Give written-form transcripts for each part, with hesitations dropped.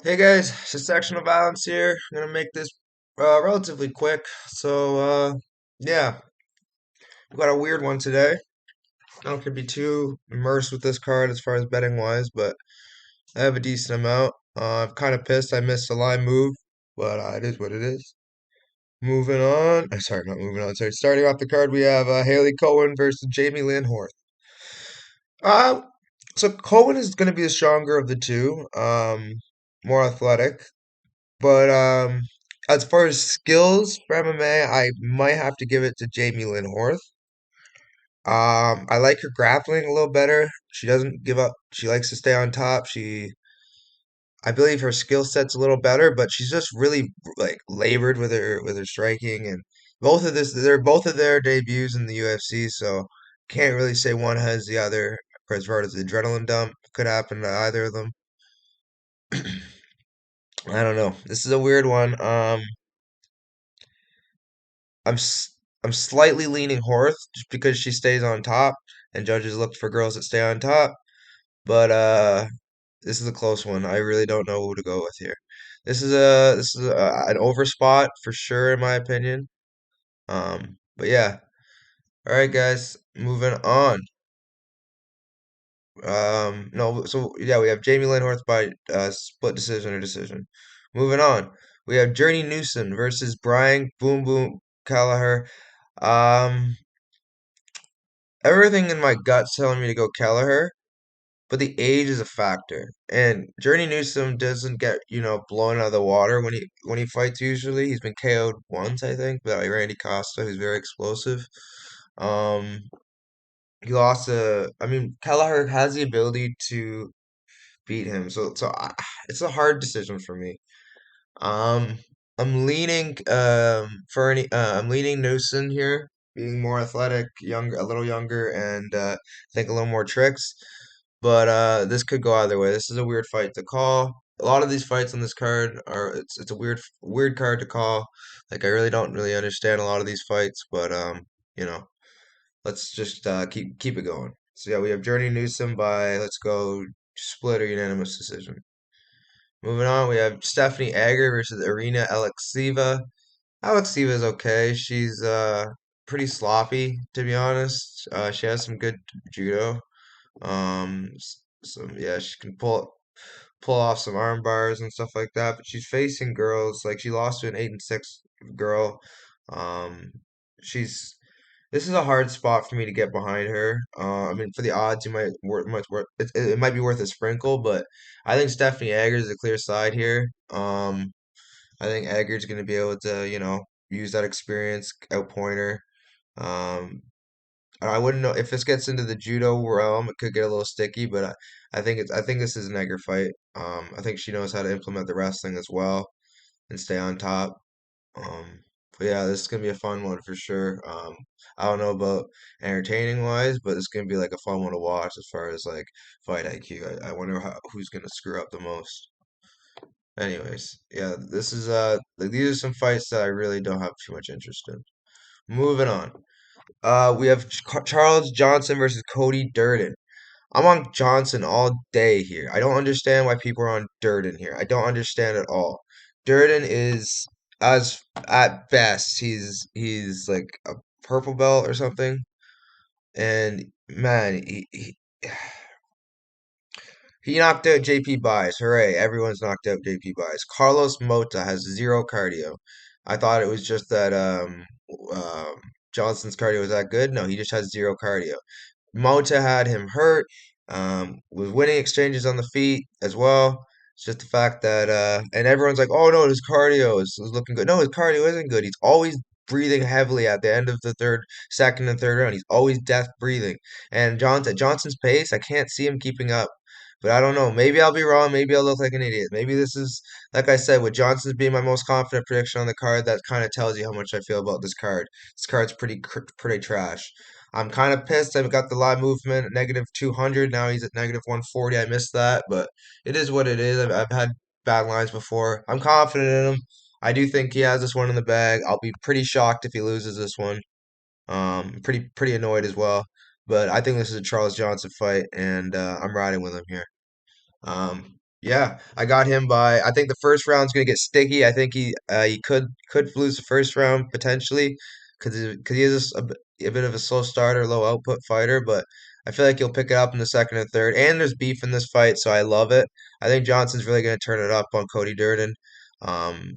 Hey guys, it's just sectional balance here. I'm gonna make this relatively quick. Yeah, we got a weird one today. I don't could be too immersed with this card as far as betting wise, but I have a decent amount. I'm kind of pissed I missed a line move, but it is what it is. Moving on. Sorry, not moving on. Sorry. Starting off the card, we have Haley Cohen versus Jamie Lynnhart. Uh, so Cohen is going to be the stronger of the two, more athletic. But as far as skills for MMA, I might have to give it to Jamie Lynn Horth. I like her grappling a little better. She doesn't give up. She likes to stay on top. I believe her skill set's a little better, but she's just really like labored with her striking. And they're both of their debuts in the UFC, so can't really say one has the other. As far as the adrenaline dump could happen to either of them. I don't know. This is a weird one. I'm s- I'm slightly leaning Horth just because she stays on top, and judges look for girls that stay on top. But this is a close one. I really don't know who to go with here. An over spot for sure, in my opinion. But yeah. All right, guys, moving on. No, so yeah, we have Jamie Lynn Horth by split decision or decision. Moving on, we have Journey Newsom versus Brian Boom Boom Kelleher. Um, Everything in my gut's telling me to go Kelleher, but the age is a factor. And Journey Newsom doesn't get, blown out of the water when he fights usually. He's been KO'd once, I think, by Randy Costa, who's very explosive. Um, I mean, Kelleher has the ability to beat him. It's a hard decision for me. Um, I'm leaning Newsom here, being more athletic, younger, a little younger, and think a little more tricks. But this could go either way. This is a weird fight to call. A lot of these fights on this card are it's a weird card to call. Like I really don't really understand a lot of these fights, but you know, let's just keep it going. So yeah, we have Journey Newsom by let's go split or unanimous decision. Moving on, we have Stephanie Egger versus Irina Alexieva. Alexieva is okay. She's pretty sloppy to be honest. She has some good judo. Yeah, she can pull off some arm bars and stuff like that. But she's facing girls like she lost to an 8-6 girl. Um, she's This is a hard spot for me to get behind her. I mean, for the odds, it might be worth a sprinkle, but I think Stephanie Egger is a clear side here. I think Egger's going to be able to, use that experience, outpoint her. Um, I wouldn't know if this gets into the judo realm, it could get a little sticky, but I think this is an Egger fight. I think she knows how to implement the wrestling as well and stay on top. Um, but yeah, this is gonna be a fun one for sure. I don't know about entertaining wise, but it's gonna be like a fun one to watch as far as like fight IQ. I wonder who's gonna screw up the most. Anyways, yeah, this is like these are some fights that I really don't have too much interest in. Moving on. We have Charles Johnson versus Cody Durden. I'm on Johnson all day here. I don't understand why people are on Durden here. I don't understand at all. Durden is as at best he's like a purple belt or something. And man, he knocked out JP Buys. Hooray, everyone's knocked out JP Buys. Carlos Mota has zero cardio. I thought it was just that um Johnson's cardio was that good. No, he just has zero cardio. Mota had him hurt, was winning exchanges on the feet as well. It's just the fact that, and everyone's like, oh no, his cardio is looking good. No, his cardio isn't good. He's always breathing heavily at the end of the second and third round. He's always death breathing. And Johnson's pace, I can't see him keeping up. But I don't know. Maybe I'll be wrong. Maybe I'll look like an idiot. Maybe this is, like I said, with Johnson's being my most confident prediction on the card, that kind of tells you how much I feel about this card. This card's pretty trash. I'm kind of pissed. I've got the live movement at negative 200. Now he's at negative 140. I missed that, but it is what it is. I've had bad lines before. I'm confident in him. I do think he has this one in the bag. I'll be pretty shocked if he loses this one. Pretty annoyed as well. But I think this is a Charles Johnson fight, and I'm riding with him here. Yeah, I got him by. I think the first round's gonna get sticky. I think he could lose the first round potentially because he is a bit of a slow starter, low output fighter. But I feel like he'll pick it up in the second and third. And there's beef in this fight, so I love it. I think Johnson's really gonna turn it up on Cody Durden.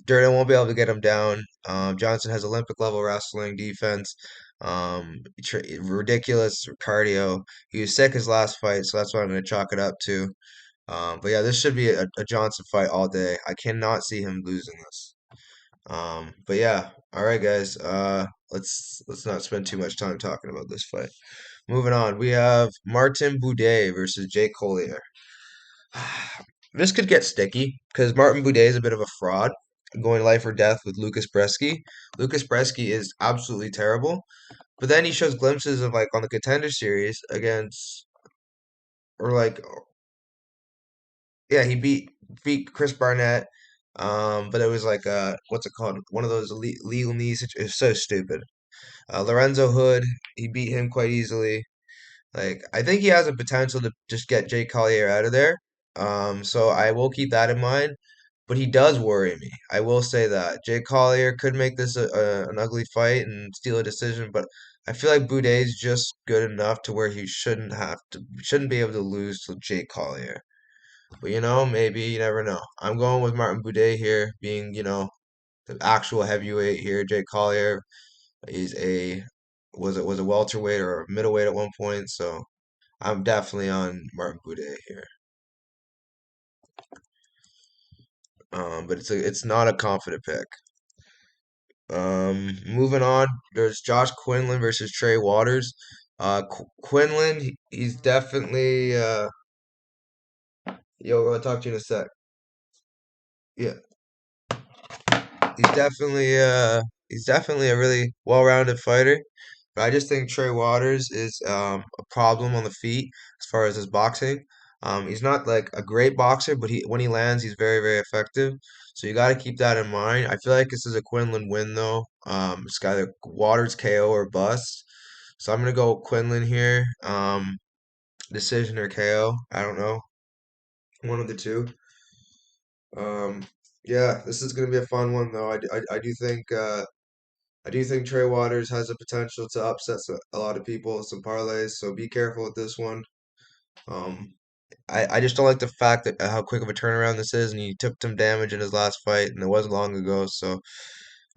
Durden won't be able to get him down. Johnson has Olympic level wrestling defense. Ridiculous cardio. He was sick his last fight, so that's why I'm gonna chalk it up to. But yeah, this should be a Johnson fight all day. I cannot see him losing this. But yeah, all right, guys. Let's not spend too much time talking about this fight. Moving on, we have Martin Buday versus Jake Collier. This could get sticky because Martin Buday is a bit of a fraud, going life or death with Lucas Bresky. Lucas Bresky is absolutely terrible, but then he shows glimpses of like on the Contender Series against or like yeah, he beat Chris Barnett. But it was like what's it called? One of those legal knees. It's so stupid. Lorenzo Hood, he beat him quite easily. Like I think he has a potential to just get Jake Collier out of there. So I will keep that in mind. But he does worry me. I will say that Jake Collier could make this an ugly fight and steal a decision, but I feel like Boudet's just good enough to where he shouldn't be able to lose to Jake Collier. But maybe you never know. I'm going with Martin Buday here, being the actual heavyweight here. Jake Collier is a was a welterweight or a middleweight at one point, so I'm definitely on Martin Buday here. But it's not a confident pick. Moving on, there's Josh Quinlan versus Trey Waters. Quinlan, he's definitely yo, I'm gonna talk to you in a sec. Yeah, he's definitely a really well-rounded fighter. But I just think Trey Waters is a problem on the feet as far as his boxing. He's not like a great boxer, but he when he lands, he's very, very effective. So you got to keep that in mind. I feel like this is a Quinlan win though. It's either Waters KO or bust. So I'm gonna go with Quinlan here. Decision or KO. I don't know. One of the two. Um, yeah, this is gonna be a fun one though. I do think Trey Waters has the potential to upset a lot of people, some parlays, so be careful with this one. Um, I just don't like the fact that how quick of a turnaround this is, and he took some damage in his last fight, and it wasn't long ago. So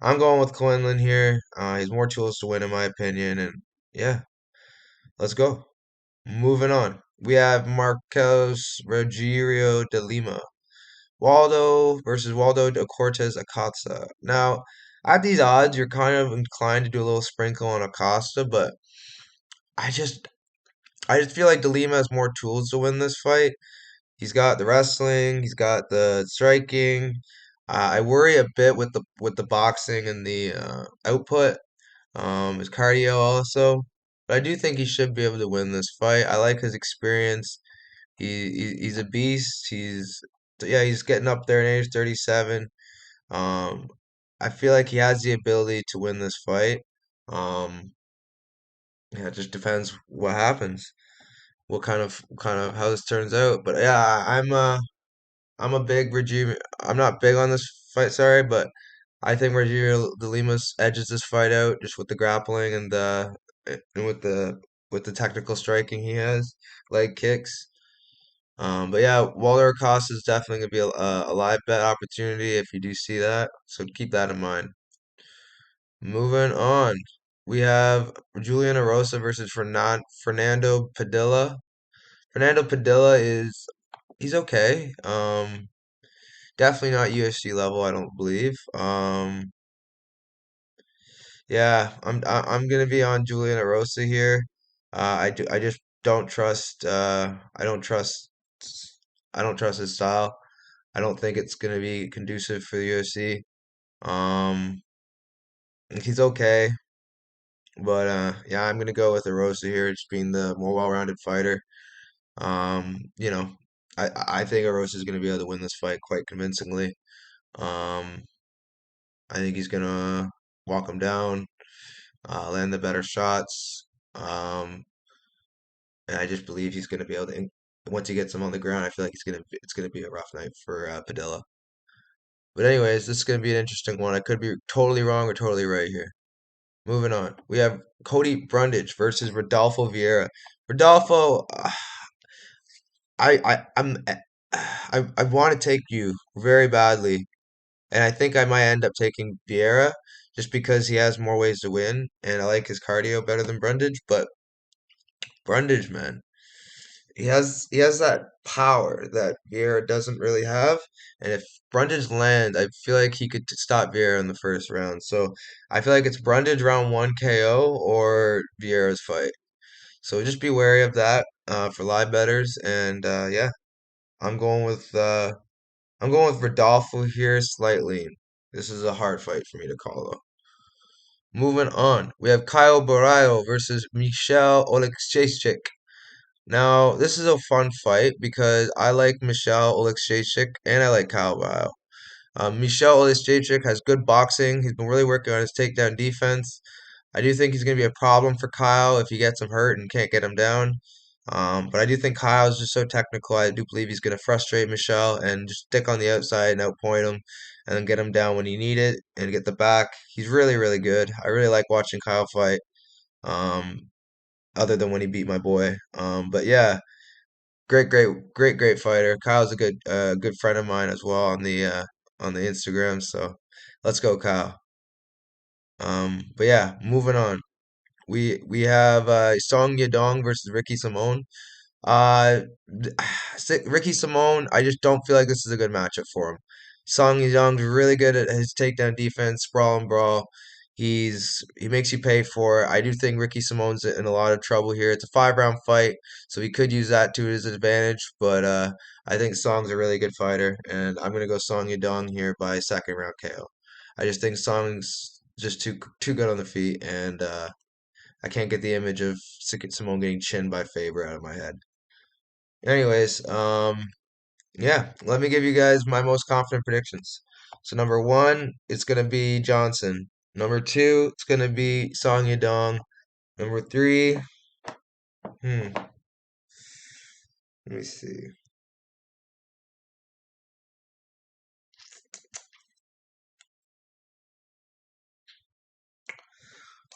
I'm going with Quinlan here. He's more tools to win, in my opinion, and yeah, let's go. Moving on, we have Marcos Rogerio de Lima, Waldo versus Waldo de Cortez Acosta. Now, at these odds, you're kind of inclined to do a little sprinkle on Acosta, but I just I just feel like DeLima has more tools to win this fight. He's got the wrestling, he's got the striking. I worry a bit with the boxing and the output, his cardio also. But I do think he should be able to win this fight. I like his experience. He's a beast. He's getting up there in age 37. Um, I feel like he has the ability to win this fight. Um, yeah, it just depends what happens, what kind of how this turns out. But yeah, I'm a big Regime. I'm not big on this fight, sorry, but I think Rogerio de Limas edges this fight out just with the grappling and with the technical striking he has, leg kicks. But yeah, Walter Acosta is definitely gonna be a live bet opportunity if you do see that. So keep that in mind. Moving on, we have Julian Rosa versus Fernando Padilla. Fernando Padilla is he's okay. Definitely not UFC level, I don't believe. Yeah, I'm gonna be on Julian Rosa here. I just don't trust. I don't trust his style. I don't think it's gonna be conducive for the UFC. Um, he's okay, but yeah, I'm gonna go with Rosa here, just being the more well-rounded fighter. You know, I think Erosa is going to be able to win this fight quite convincingly. Um, I think he's going to walk him down, land the better shots. And I just believe he's going to be able to once he gets him on the ground, I feel like it's gonna be a rough night for Padilla. But anyways, this is gonna be an interesting one. I could be totally wrong or totally right here. Moving on, we have Cody Brundage versus Rodolfo Vieira. Rodolfo, I want to take you very badly, and I think I might end up taking Vieira just because he has more ways to win, and I like his cardio better than Brundage. But Brundage, man, he has that power that Vieira doesn't really have, and if Brundage lands, I feel like he could stop Vieira in the first round. So I feel like it's Brundage round one KO or Vieira's fight. So just be wary of that for live betters, and yeah, I'm going with uh, I'm going with Rodolfo here slightly. This is a hard fight for me to call though. Moving on, we have Kyle Borralho versus Michelle Oleksiejczuk. Now, this is a fun fight because I like Michelle Oleksiejczuk and I like Kyle Borralho. Michelle Oleksiejczuk has good boxing. He's been really working on his takedown defense. I do think he's going to be a problem for Kyle if he gets him hurt and can't get him down. But I do think Kyle is just so technical. I do believe he's going to frustrate Michelle and just stick on the outside and outpoint him and then get him down when you need it and get the back. He's really, really good. I really like watching Kyle fight, um, other than when he beat my boy. But yeah, great fighter. Kyle's a good friend of mine as well on the Instagram. So let's go, Kyle. But yeah, moving on. We have Song Yadong versus Ricky Simone. Uh, Ricky Simone, I just don't feel like this is a good matchup for him. Song Yadong's really good at his takedown defense, sprawl and brawl. He makes you pay for it. I do think Ricky Simone's in a lot of trouble here. It's a 5 round fight, so he could use that to his advantage. But I think Song's a really good fighter, and I'm gonna go Song Yadong here by second round KO. I just think Song's just too good on the feet, and I can't get the image of Simone getting chinned by Faber out of my head. Anyways, yeah, let me give you guys my most confident predictions. So number one, it's gonna be Johnson. Number two, it's gonna be Song Yadong. Number three, let me see.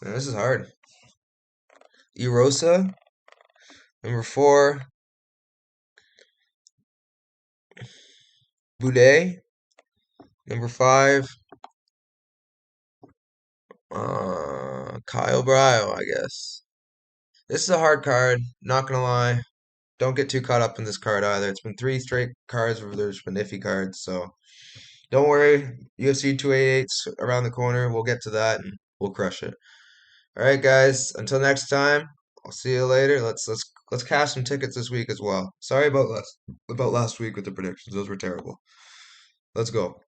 Man, this is hard. Erosa. Number four, Boudet. Number five, Kyle Bryo, I guess. This is a hard card, not gonna lie. Don't get too caught up in this card either. It's been three straight cards where there's been iffy cards, so don't worry. UFC 288's around the corner. We'll get to that and we'll crush it. All right, guys. Until next time, I'll see you later. Let's cash some tickets this week as well. Sorry about last week with the predictions. Those were terrible. Let's go.